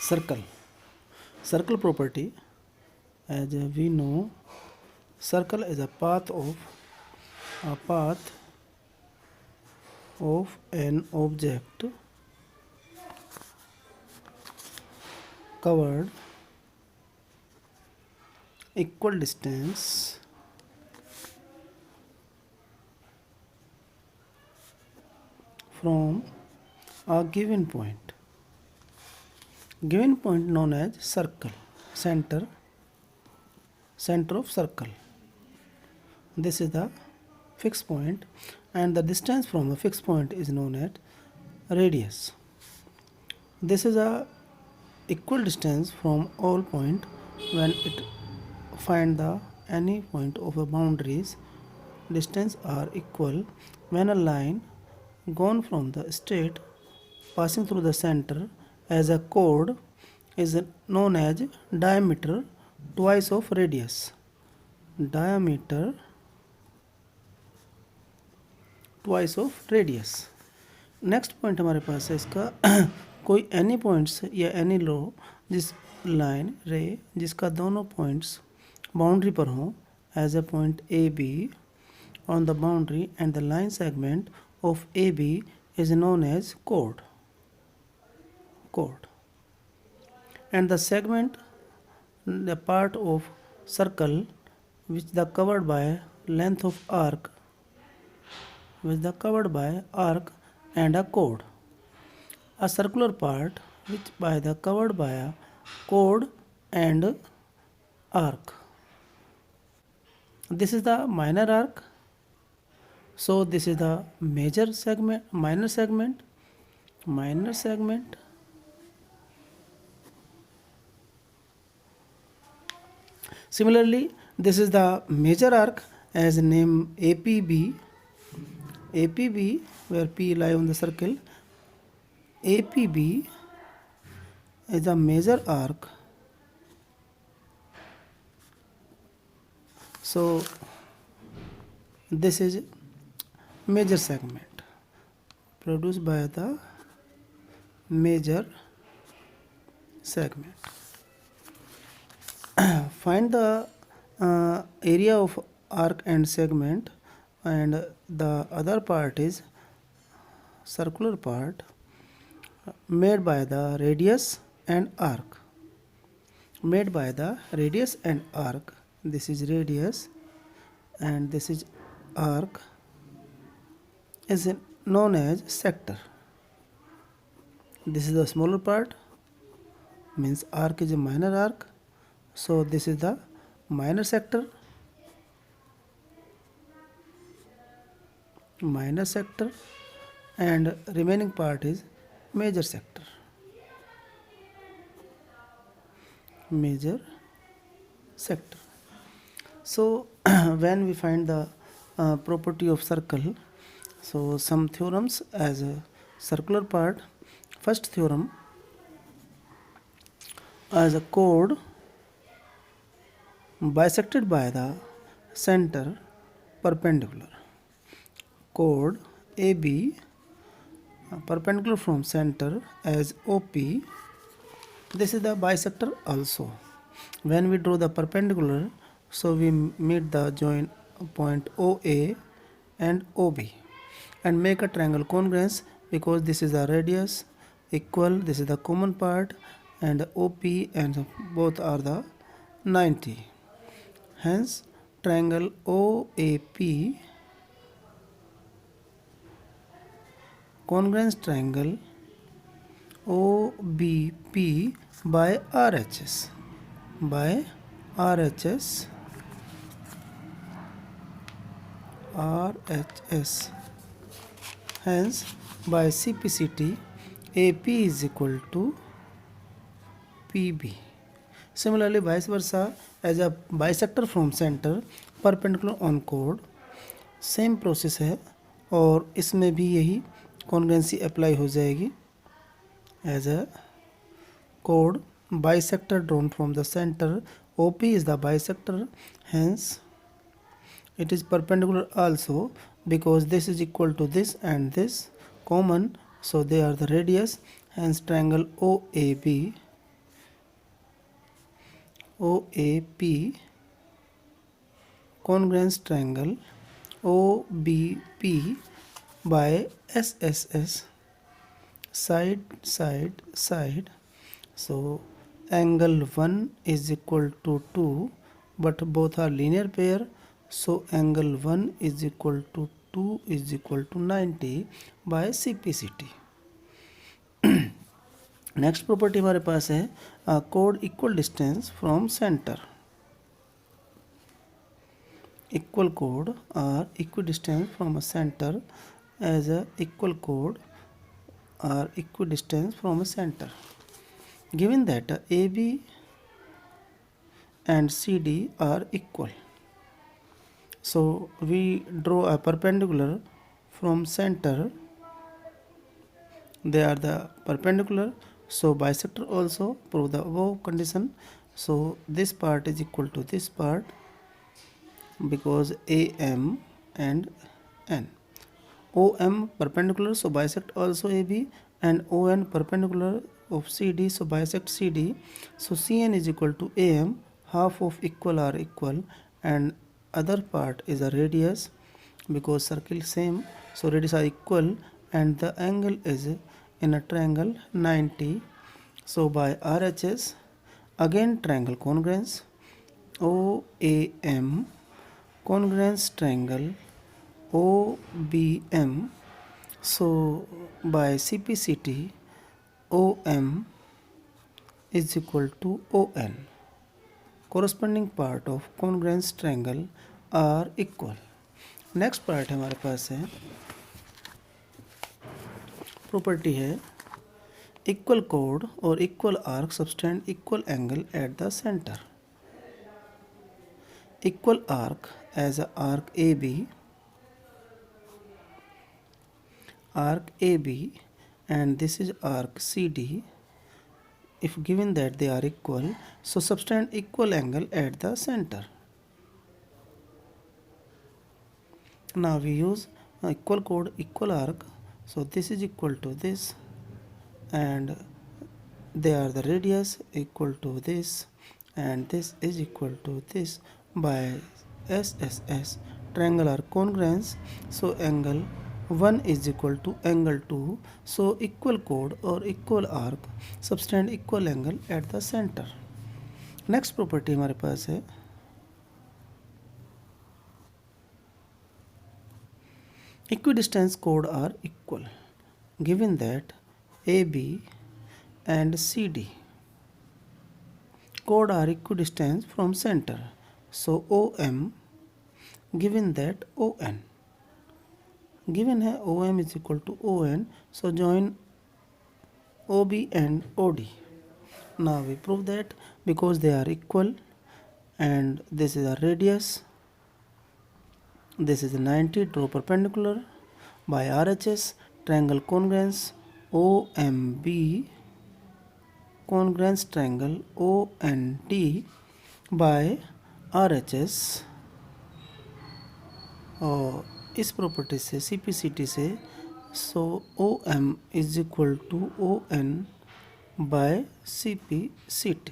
Circle. Circle property, as we know, circle is a path of an object covered equal distance from a given point. Given point known as circle, center of circle. This is the fixed point, and the distance from the fixed point is known as radius. This is a equal distance from all point when it find the any point of the boundaries. Distance are equal when a line gone from the state passing through the center as a chord is known as diameter twice of radius. Diameter twice of radius. Next point हमारे पास है इसका कोई any points या any लो जिस line ray जिसका दोनों पॉइंट्स बाउंड्री पर हों as a point A B on the boundary and the line segment of A B is known as chord. And the segment, the part of circle which the covered by length of arc, and a chord. A circular part which by the covered by a chord and arc. This is the minor arc. So this is the major segment, minor segment. Similarly, this is the major arc as name APB. Where P lie on the circle. APB is a major arc. So this is major segment produced by the major segment. Find the area of arc and segment, and the other part is circular part made by the radius and arc. This is radius and this is arc, is known as sector. This is the smaller part, means arc is a minor arc, so this is the minor sector, and remaining part is major sector. So when we find the property of circle, so some theorems as a circular part. First theorem, as a chord bisected by the center perpendicular. Chord AB perpendicular from center as OP. This is the bisector also. When we draw the perpendicular, so we meet the joint point OA and OB and make a triangle congruence, because this is the radius equal, this is the common part, and OP and both are the 90. Hence triangle OAP, congruence triangle OBP by RHS. Hence by CPCT AP is equal to PB. Similarly, vice versa, as a bisector from center perpendicular on chord, same process है और इसमें भी यही congruency apply हो जाएगी. As a chord bisector drawn from the center, OP is the bisector, hence it is perpendicular also, because this is equal to this and this common, so they are the radius, hence triangle OAB OAP congruence triangle OBP by SSS side side side. So angle 1 is equal to 2, but both are linear pair, so angle 1 is equal to 2 is equal to 90 by CPCT. Next property हमारे पास है code equal distance from centre. Equal chord are equidistant from a center as a equal chord are equidistant from a center. Given that AB and CD are equal, so we draw a perpendicular from center. They are the perpendicular, so bisector also prove the above condition. So this part is equal to this part because AM and N. OM perpendicular, so bisect also AB, and ON perpendicular of CD, so bisect CD. So CN is equal to AM, half of equal are equal, and other part is a radius because circle same, so radius are equal, and the angle is in a triangle 90. So by RHS, again triangle congruence, OAM congruence triangle OBM. So by CPCT, OM is equal to ON. Corresponding part of congruence triangle are equal. Next part हमारे पास है property है equal code और equal arc subtend equal angle eight the centre. Equal arc as a arc AB and this is arc CD. If given that they are equal, so subtend equal angle at the center. Now we use equal chord equal arc, so this is equal to this and they are the radius equal to this and this is equal to this. By SSS triangle are congruence, so angle 1 is equal to angle 2, so equal chord or equal arc subtend equal angle at the center. Next property हमारे पास है equidistance chord are equal. Given that AB and CD chord are equidistant from center, so OM, given that ON, given है OM is equal to ON, so join OB and OD. Now we prove that because they are equal and this is a radius, this is 90, draw perpendicular. By RHS triangle congruence OMB congruence triangle OND by RHS और इस property से CPCT से, so OM is equal to ON by CPCT.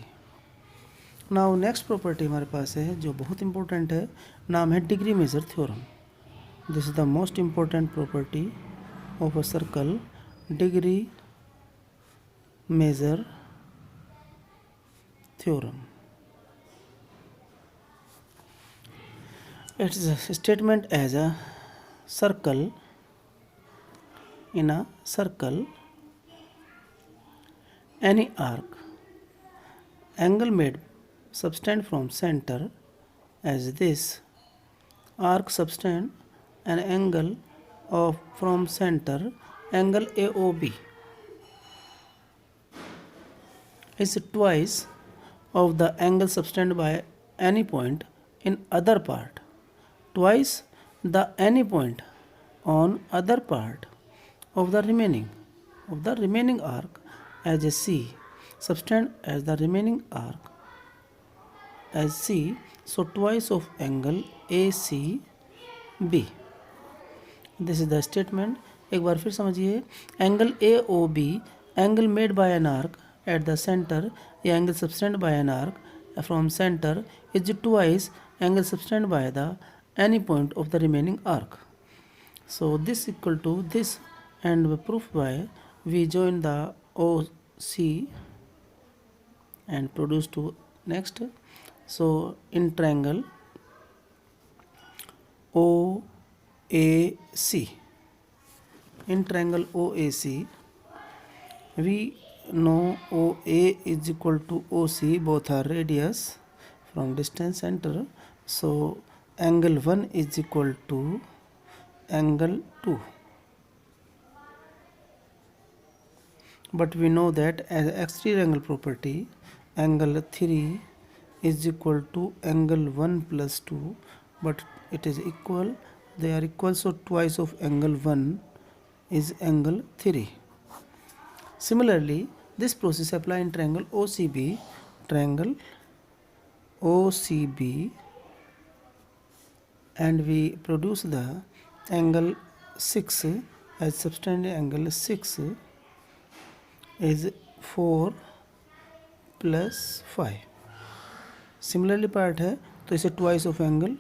Now next property हमारे पास है जो बहुत important है, नाम है degree measure theorem. This is the most important property of a circle, degree measure theorem. It is a statement as a circle, in a circle any arc angle made subtend from center as this arc subtend an angle of from center angle AOB is twice of the angle subtended by any point in other part, twice the any point on other part of the remaining arc as a C, subtend as the remaining arc as C, so twice of angle ACB. This is the statement. एक बार फिर समझिए, angle AOB angle made by an arc at the centre या angle subtend by an arc from center is twice angle subtended by the any point of the remaining arc. So this equal to this, and proof by we join the OC and produce to next. So in triangle OAC, in triangle OAC, we know OA is equal to OC, both are radius from distance center. So angle 1 is equal to angle 2. But we know that as exterior angle property, angle 3 is equal to angle 1 plus 2, but it is equal, they are equal, so twice of angle 1 is angle 3. Similarly, this process apply in triangle OCB, and we produce the angle 6 as subtended angle 6 is 4 plus 5. Similarly part है तो इसे twice of angle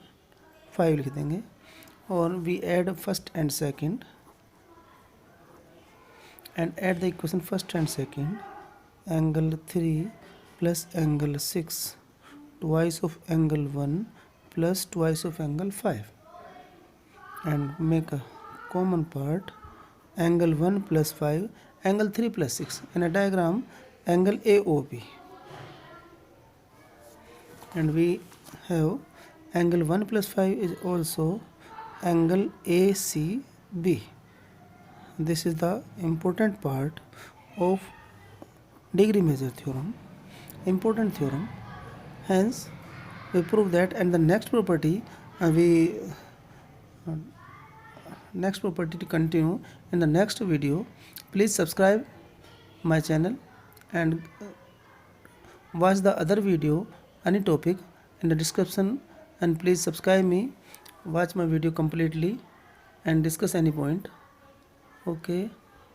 5 लिख देंगे, और we add first and second, and add the equation first and second, angle 3 plus angle 6 twice of angle 1 plus twice of angle 5, and make a common part angle 1 plus 5 angle 3 plus 6 in a diagram angle AOB, and we have angle 1 plus 5 is also angle ACB. This is the important part of degree measure theorem, important theorem. Hence we prove that, and the next property to continue in the next video. Please subscribe my channel and watch the other video, any topic in the description, and please subscribe me, watch my video completely and discuss any point. Okay.